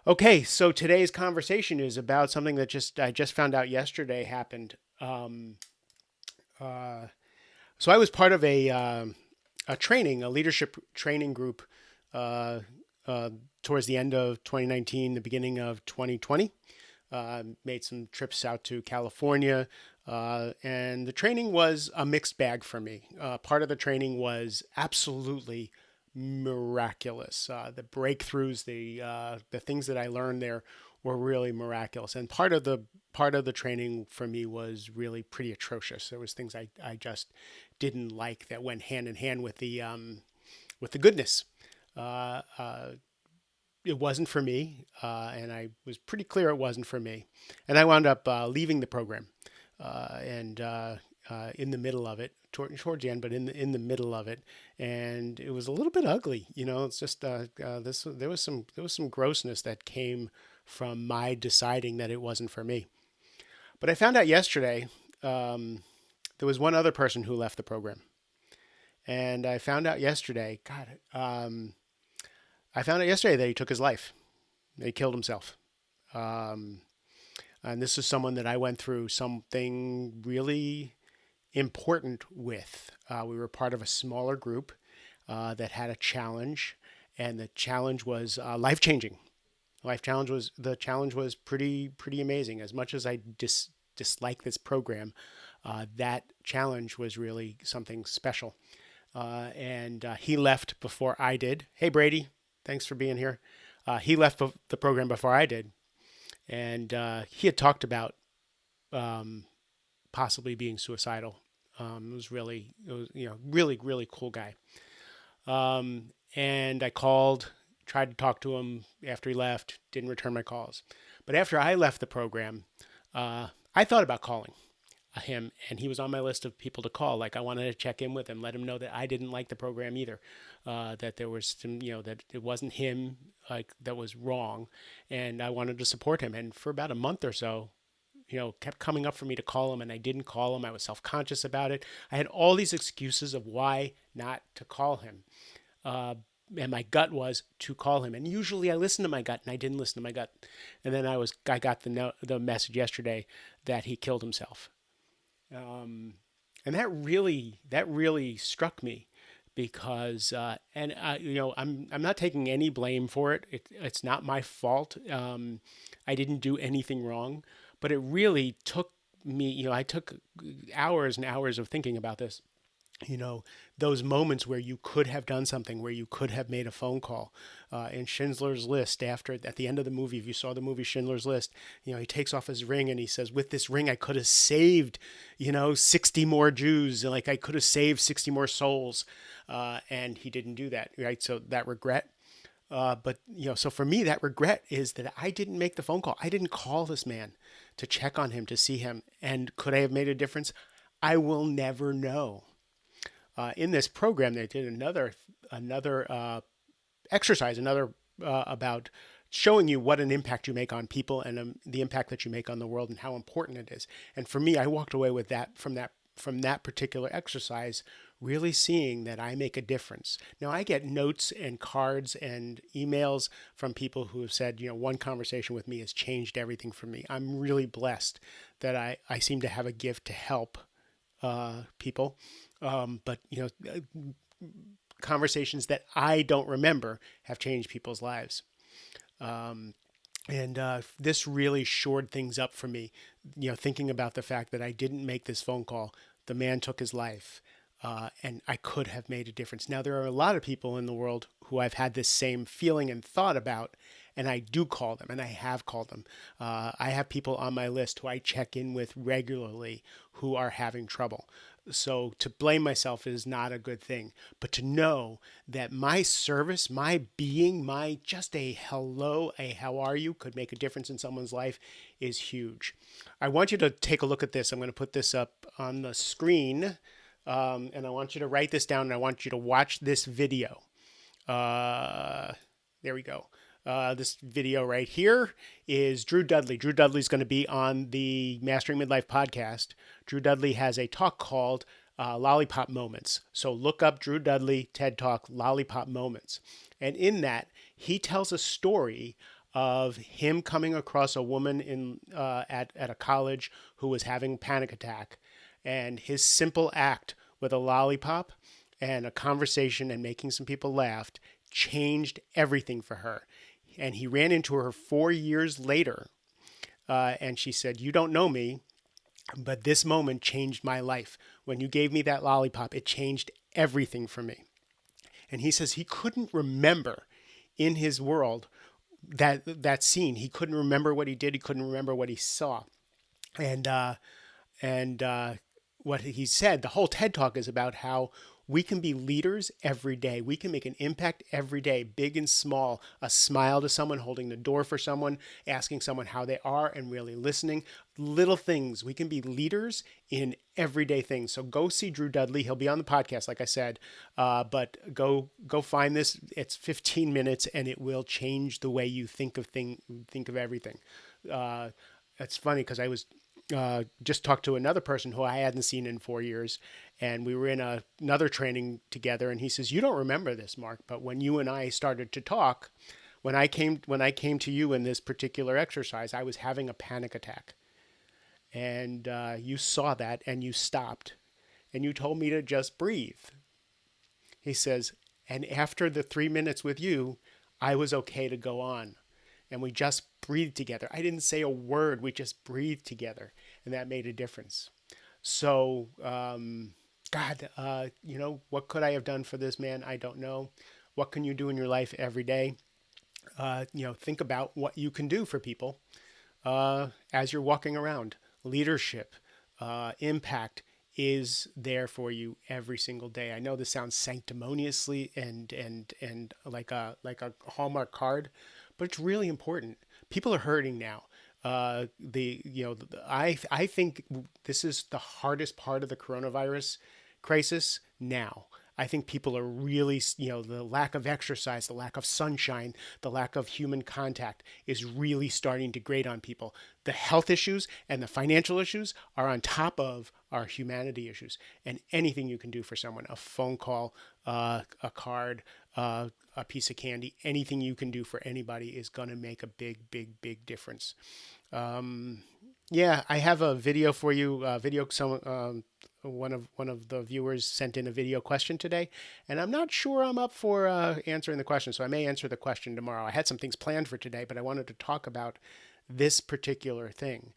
Okay, so today's conversation is about something that I just found out yesterday happened. Uh, so I was part of a leadership training group, uh, uh, towards the end of 2019, the beginning of 2020. Made some trips out to California, and the training was a mixed bag for me. Part of the training was absolutely miraculous. The breakthroughs, the things that I learned there were really miraculous. And part of the training for me was really pretty atrocious. There was things I just didn't like that went hand in hand with the goodness. Uh, uh, it wasn't for me, and I was pretty clear it wasn't for me. And I wound up leaving the program, and in the middle of it, towards the end, but in the middle of it, and it was a little bit ugly. It's just there was some grossness that came from my deciding that it wasn't for me. But I found out yesterday, there was one other person who left the program, and I found out yesterday that he took his life. He killed himself. Um, and this is someone that I went through something really important with. We were part of a smaller group that had a challenge, and the challenge was life changing. The challenge was pretty amazing. As much as I dislike this program, that challenge was really something special. And he left before I did. Hey Brady, thanks for being here. He left the program before I did, and he had talked about um, possibly being suicidal. Really, really cool guy. And I called, tried to talk to him after he left, didn't return my calls. But after I left the program, I thought about calling him, and he was on my list of people to call. Like, I wanted to check in with him, let him know that I didn't like the program either, that there was some, that it wasn't him like that was wrong, and I wanted to support him. And for about a month or so, kept coming up for me to call him, and I didn't call him. I was self-conscious about it. I had all these excuses of why not to call him. Uh, and my gut was to call him. And usually I listen to my gut, and I didn't listen to my gut. And then I got the message yesterday that he killed himself. Um, and that really struck me because I'm not taking any blame for it. It's not my fault. I didn't do anything wrong, but it really took me. I took hours and hours of thinking about this. you know those moments where you could have done something, where you could have made a phone call. In Schindler's List, after at the end of the movie, if you saw the movie Schindler's List, he takes off his ring and he says, with this ring I could have saved 60 more Jews, like I could have saved 60 more souls, and he didn't do that, right? So that regret. But so for me, that regret is that I didn't make the phone call. I didn't call this man to check on him, to see him. And could I have made a difference? I will never know. In this program, they did another exercise, another about showing you what an impact you make on people, and the impact that you make on the world, and how important it is. And for me, I walked away with that particular exercise, really seeing that I make a difference. Now, I get notes and cards and emails from people who have said, one conversation with me has changed everything for me. I'm really blessed that I seem to have a gift to help people. But conversations that I don't remember have changed people's lives. Um, and this really shored things up for me. Thinking about the fact that I didn't make this phone call, the man took his life, and I could have made a difference. Now, there are a lot of people in the world who I've had this same feeling and thought about, and I do call them, and I have called them. I have people on my list who I check in with regularly who are having trouble. So to blame myself is not a good thing. But to know that my service, my being, my just a hello, a how are you could make a difference in someone's life is huge. I want you to take a look at this. I'm going to put this up on the screen, and I want you to write this down, and I want you to watch this video. There we go. This video right here is Drew Dudley. Drew Dudley's going to be on the Mastering Midlife podcast. Drew Dudley has a talk called Lollipop Moments. So look up Drew Dudley TED Talk Lollipop Moments. And in that, he tells a story of him coming across a woman at a college who was having a panic attack, and his simple act with a lollipop and a conversation and making some people laugh changed everything for her. And he ran into her 4 years later, and she said, "You don't know me, but this moment changed my life. When you gave me that lollipop, it changed everything for me." And he says he couldn't remember in his world that scene. He couldn't remember what he did. He couldn't remember what he saw. And and what he said, the whole TED Talk is about how we can be leaders every day. We can make an impact every day, big and small. A smile to someone, holding the door for someone, asking someone how they are and really listening. Little things. We can be leaders in everyday things. So go see Drew Dudley. He'll be on the podcast, like I said. But go find this. It's 15 minutes, and it will change the way you think of everything. It's funny because I was just talked to another person who I hadn't seen in 4 years, and we were in another training together. And he says, "You don't remember this, Mark, but when you and I started to talk, when I came to you in this particular exercise, I was having a panic attack, and you saw that and you stopped, and you told me to just breathe." He says, "And after the 3 minutes with you, I was okay to go on." And we just breathed together. I didn't say a word. We just breathed together. And that made a difference. So, God, what could I have done for this man? I don't know. What can you do in your life every day? Think about what you can do for people as you're walking around. Leadership, impact is there for you every single day. I know this sounds sanctimoniously and like a Hallmark card, but it's really important. People are hurting now. I think this is the hardest part of the coronavirus crisis now. I think people are really, the lack of exercise, the lack of sunshine, the lack of human contact is really starting to grate on people. The health issues and the financial issues are on top of our humanity issues. And anything you can do for someone, a phone call, a card, a piece of candy, anything you can do for anybody is going to make a big, big, big difference. I have a video for you. One of the viewers sent in a video question today, and I'm not sure I'm up for answering the question, so I may answer the question tomorrow. I had some things planned for today, but I wanted to talk about this particular thing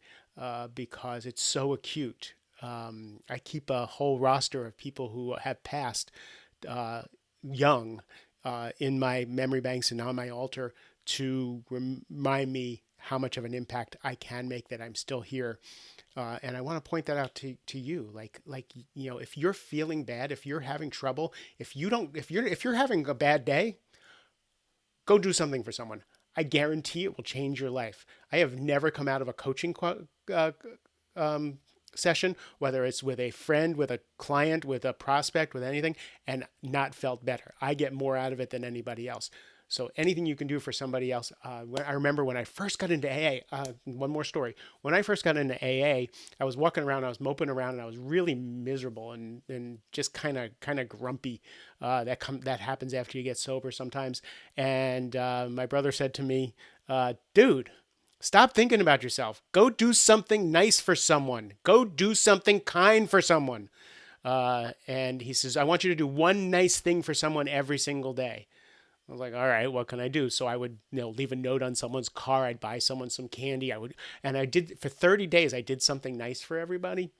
because it's so acute. I keep a whole roster of people who have passed young in my memory banks and on my altar to remind me how much of an impact I can make, that I'm still here. And I want to point that out to you. If you're feeling bad, if you're having trouble, if you're having a bad day, go do something for someone. I guarantee it will change your life. I have never come out of a coaching session, whether it's with a friend, with a client, with a prospect, with anything, and not felt better. I get more out of it than anybody else. So anything you can do for somebody else. I remember when I first got into AA, one more story. When I first got into AA, I was walking around, I was moping around, and I was really miserable and just kind of grumpy. That happens after you get sober sometimes. And my brother said to me, "Dude, stop thinking about yourself. Go do something nice for someone. Go do something kind for someone." And he says, "I want you to do one nice thing for someone every single day." I was like, "All right, what can I do?" So I would, leave a note on someone's car. I'd buy someone some candy. I did for 30 days. I did something nice for everybody.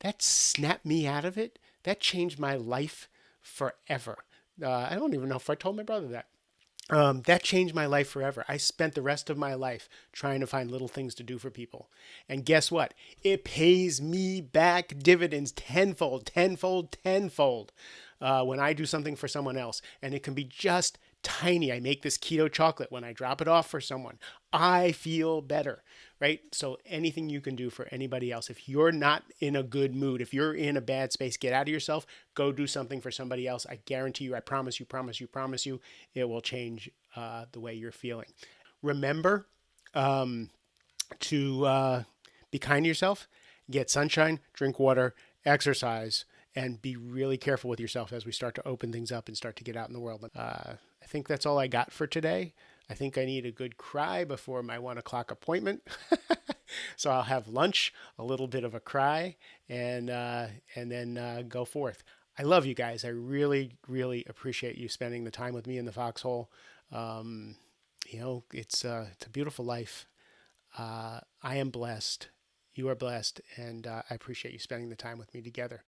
That snapped me out of it. That changed my life forever. I don't even know if I told my brother that. That changed my life forever. I spent the rest of my life trying to find little things to do for people. And guess what? It pays me back dividends tenfold, tenfold, tenfold when I do something for someone else. And it can be just tiny. I make this keto chocolate. When I drop it off for someone, I feel better, right? So anything you can do for anybody else. If you're not in a good mood, if you're in a bad space, get out of yourself, go do something for somebody else. I guarantee you, I promise you, it will change the way you're feeling. Remember to be kind to yourself, get sunshine, drink water, exercise, and be really careful with yourself as we start to open things up and start to get out in the world. I think that's all I got for today. I think I need a good cry before my 1 o'clock appointment. So I'll have lunch, a little bit of a cry, and then go forth. I love you guys. I really, really appreciate you spending the time with me in the foxhole. Um, it's a beautiful life. I am blessed. You are blessed, and I appreciate you spending the time with me together.